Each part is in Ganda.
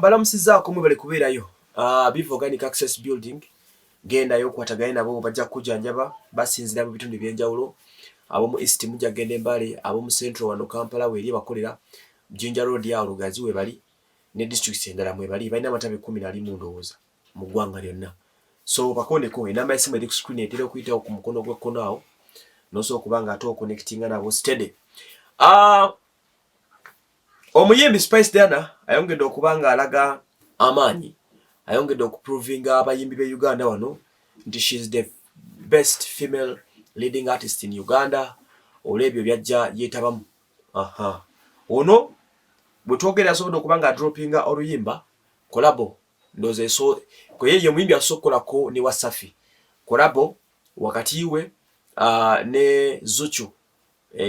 Balamusizaako mwe bali kubeerayo. Biv Organic Access Building gendayo kwatagane nabo bajja kujanjaba basinzira mu bitundu ebyenjawulo. Abomu East mujja gende Mbale, abomu Central wano Kampala weri bakolera Jinja Road ya Lugazi we bali ne district endala mwe bali balina amatabi 11 ndowooza mu ggwanga lyonna. So bakondeko enamba y'essimu eri ku screen etera okuyitawo ku mukono gw'ekkono awo n'osobola okuba nga ate oconnectinga nabo steady. Omuyimbi Spice Diana ayongedde okuba nga alaga amaanyi, ayongedde okuprovinga abayimbi be Uganda wano nti she is the best female leading artist in Uganda. Olw'ebyo byajja yeetabamu. Ono bwe twogera asobodde okuba nga droppinga oluyimba kolabo ndoze so kwe ye muyimbi asokolako ne Wasafi kolabo wakati we ne Zuchu.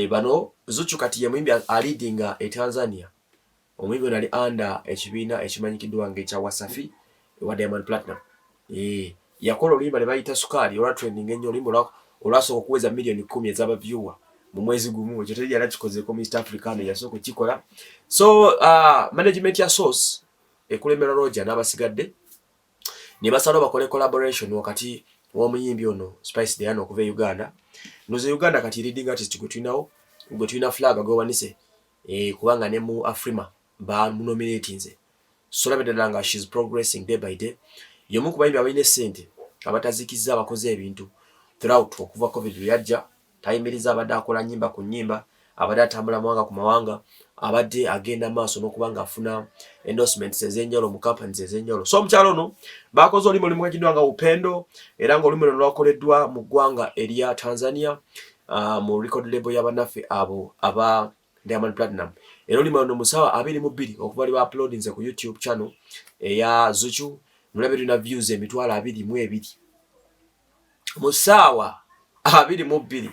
Bano Zuchu kati ye muyimbi leadinga e Tanzania. Omuyimbi nali under ekibiina ekimanyikiddwa ng'ekya Wasafi wa Diamond Platinum. Yakola oluyimba ne bayita Sukali olwa trending ennyo oluyimba olwasooka okuweza million 10 ez'aba viewer mu mwezi gumu. Ekyo teri yali kikozeeko mu East Africa yasooka okukikola. So management ya Source ekulemera Roger n'abasigadde ne basala bakole collaboration wakati w'omuyimbi ono Spice Diana okuva e Uganda. Noze Uganda kati leading artist gwe tulina flag gwewanise kubanga ne mu Afrima ba nominatinze. So labedala nga she's progressing day by day. Yomu ku bayimbi abalina ssente abatazikiza abakoze ebintu throughout okuva COVID yajja tayimiriza abadde akola nnyimba ku nnyimba, abadde atambula mawanga ku mawanga, abadde agenda maaso n'okuba nga afuna endorsements ez'enjawulo mu companies ez'enjawulo. So omukyalo ono bakoze oluyimba olumu nga Upendo era nga oluyimba luno lwakoleddwa mu ggwanga erya Tanzania mu record label y'abannaffe abo aba Diamond Platinum. Era oluyimba luno mu ssaawa 22 okuva lwe uploadinze ku YouTube channel eya Zuchu nulabe tulina views emitwalo 22 mu ssaawa 22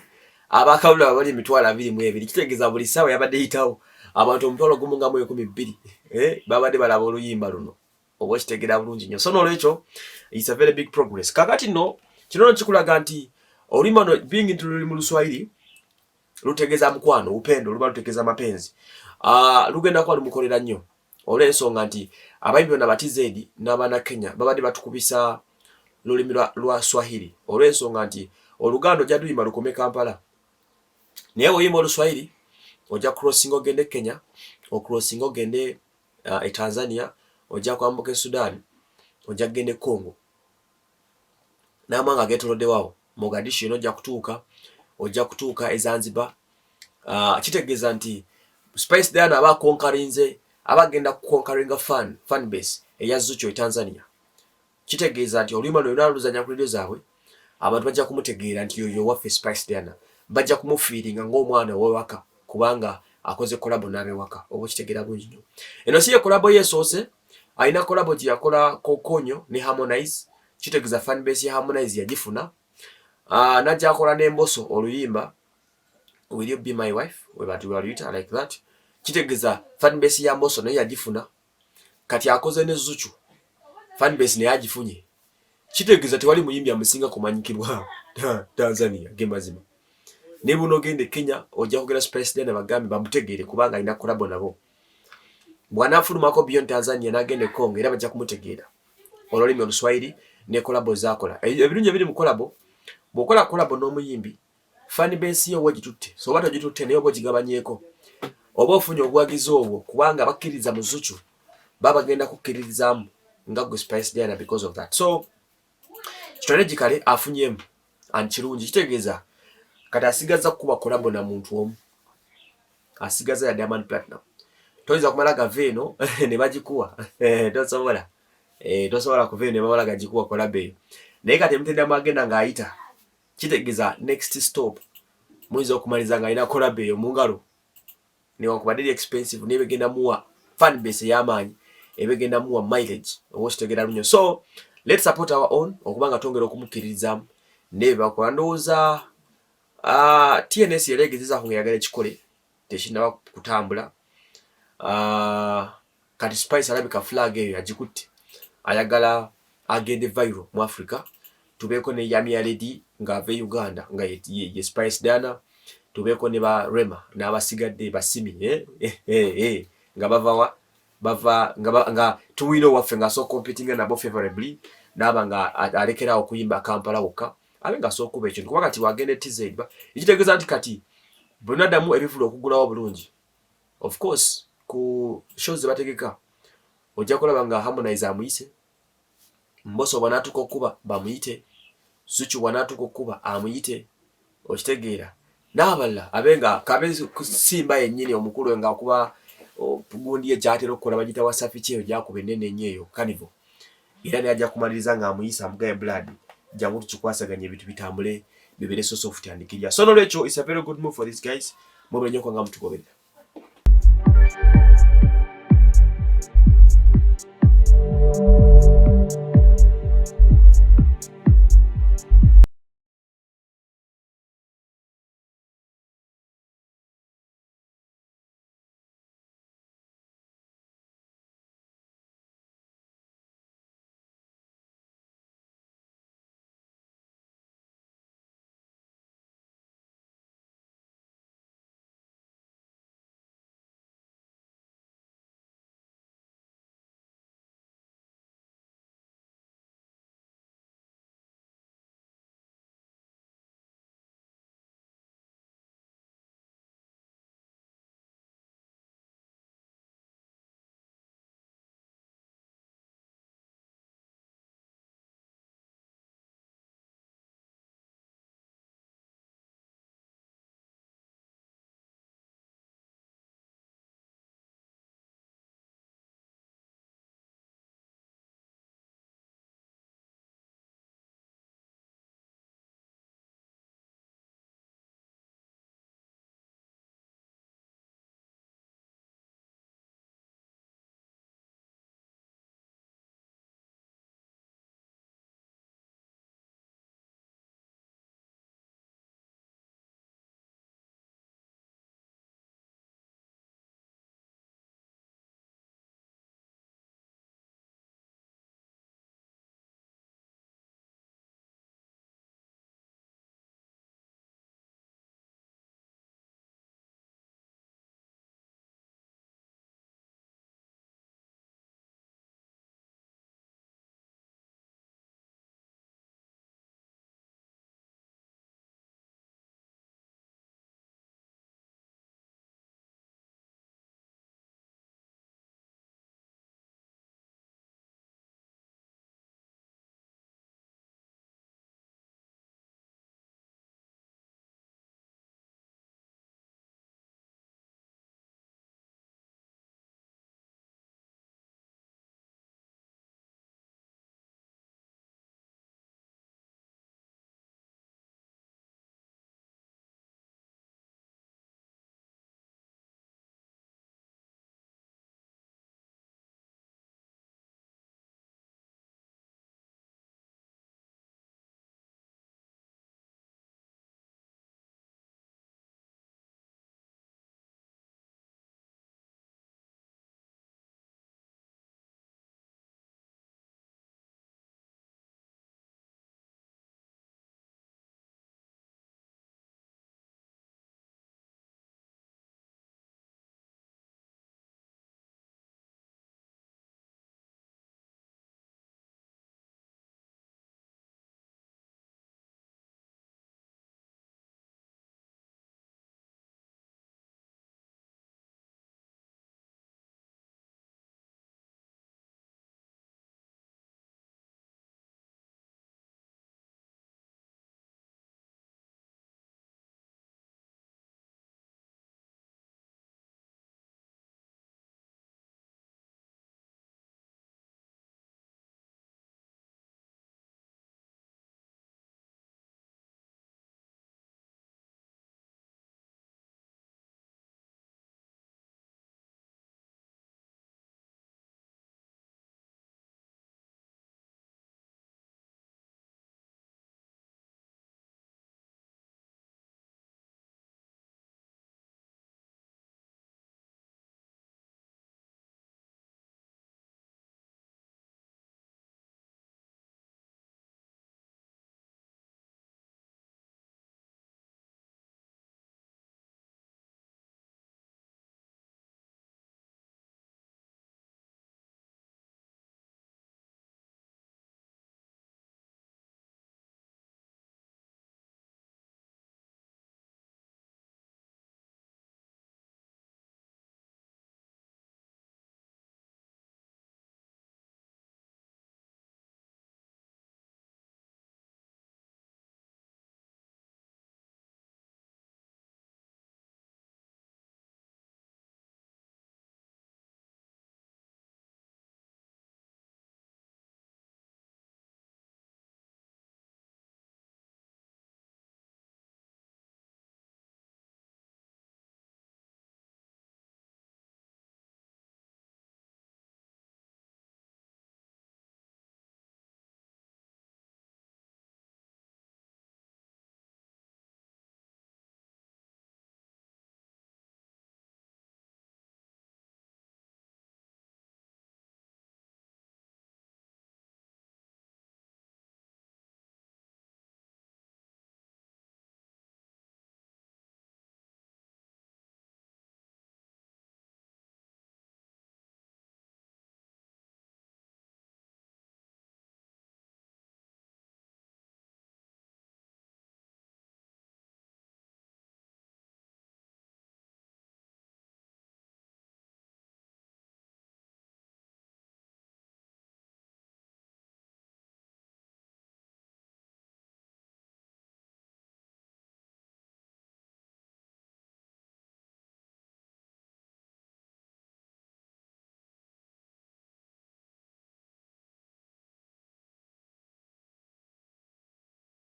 abakawula bali emitwalo 22 kitegeeza buli ssaawa yabadde yitawo abantu omutwalo gumu nga 12 babadde balaba oluyimba luno oba kitegera bulungi nnyo. So n'olwekyo it's a very big progress. Kakati no kino kikulaga nti oluyimba no being into mu Luswahili lutegeeza mukwano, upendo luba lutegeeza mapenzi. Lugenda kwa lumukolera nnyo olw'ensonga nti abayimbi bonna batizedi n'abaana Kenya babadde batukubisa lulimi lwa Swahili olw'ensonga nti Oluganda ojja luyimba lukome Kampala. Naye oyimba Oluswahili ojja crossing ogende Kenya, ocrossing ogende e Tanzania, ojja kwambuka Sudan, ojja gende Congo. N'amanga getolodde wawo Mogadishu ojja kutuuka e Zanzibar. Kitegeeza nti Spice Diana aba conquerinze abagenda conqueringa fan base eya Zuchu e Tanzania. Kitegeeza nti oluyimba lwonna luzanya ku radio zaabwe abantu bajja kumutegeera nti yoyo waffe Spice Diana, bajja kumufiiringa ng'omwana ow'ewaka kubanga akoze kolabo n'abewaka oba kitegeera bulungi nnyo. Eno si ye kolabo yeesoose, alina kolabo gye yakola Kokonyo ne Harmonize. Kitegeeza fan base ya Harmonize yagifuna. Najja akola n'Embosso oluyimba Will You Be My Wife we baluyita like that. Kitegeeza fan base ya Mbosso naye yagifuna. Kati akoze ne Zuchu fan base naye agifunye. Kitegeeza tewali muyimbi amusinga kumanyikirwa Tanzania gemazima. Ne buno gende Kenya ojja kugera Spice Diana bagambi bamutegeere kubanga alina kolabo nabo. Bw'anaafulumako beyond Tanzania n'agende Congo era bajja kumutegeera olulimi Oluswahili ne kolabo z'akola. Ebirungi ebiri mu kolabo, bw'okola kolabo n'omuyimbi fan base yo wagitutte, so oba togitutte naye oba ogigabanyeeko oba ofunye obuwagizi obwo kubanga bakkiriza mu Zuchu baba bagenda kukkiririzaamu nga gwe Spice Diana because of that. So strategically afunyemu kirungi. Kitegeeza kati asigaza kuba kolabo na muntu omu, asigaza ya Diamond Platinum. Toyinza kumala gaveeno ne bagikuwa tosobola kuveeno ne bamala gagikuwa kolabo eyo. Naye kati emutenda magenda ng'ayita, kitegeeza next stop muyinza okumaliza ng'alina kolabo eyo mu ngalo newankubadde expensive naye begenda muwa fan base ey'amaanyi ebegenda muwa mileage oba kitegeera lunyo. So let's support our own okubanga twongera okumukkiririzaamu naye bakola. Ndowooza TNS yaleegezezaako ng'eyagala ekikole tekinnaba kutambula. Kati Spice alabika flag eyo yagikutte ayagala agende viral mu Africa. Tubeeko ne Yami Aledi ng'ava e Uganda nga ye Spice Diana, tubeeko ne ba Rema n'abasigadde basimi nga bava wa bava nga tuwino waffe nga so competing nabo favorably naba nga alekera okuyimba Kampala wokka abenga so kuba ekyo kuba kati wagende TZ ba ikitegeeza nti kati bonadamu ebivula okugulawo bulungi. Of course ku shows bategeka ojja kulaba nga Harmonize amuyise, Mbosso banatuka okuba bamuyite, Zuchu banatuka okuba amuyite, okitegeera n'abalala abenga kabezi kusimba yennyini omukulu nga kuba gundi ekyatera okukola bagita Wasafi kyeyo gyakuba ennene ennyo eyo Carnival era ne ajja kumaliriza nga amuyisa amugaye blood jangu tukikwasaganya ebintu bitambule bibere so soft andikirya. So nolwekyo it's a very good move for these guys. Mube nnyo kwanga mutugoberera.